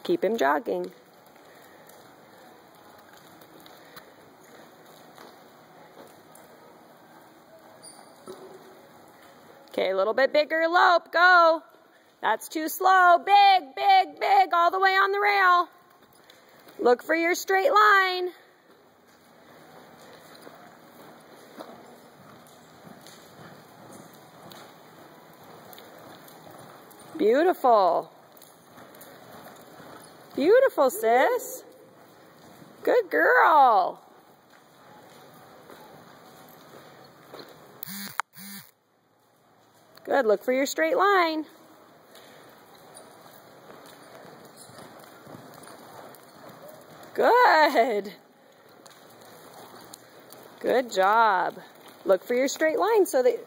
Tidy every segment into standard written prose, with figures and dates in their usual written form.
Keep him jogging. Okay, a little bit bigger lope, go. That's too slow. Big, big, big, all the way on the rail. Look for your straight line. Beautiful. Beautiful, sis. Good girl. Good, look for your straight line. Good. Good job. Look for your straight line so that...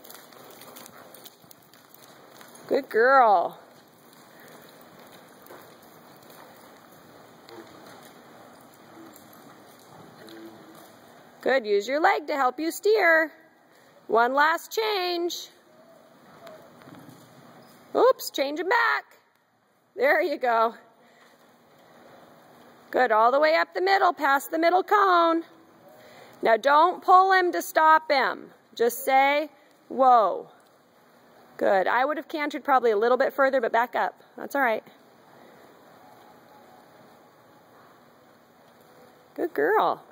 Good girl. Good, use your leg to help you steer. One last change. Oops, change him back. There you go. Good, all the way up the middle, past the middle cone. Now don't pull him to stop him. Just say, whoa. Good, I would have cantered probably a little bit further, but back up. That's all right. Good girl.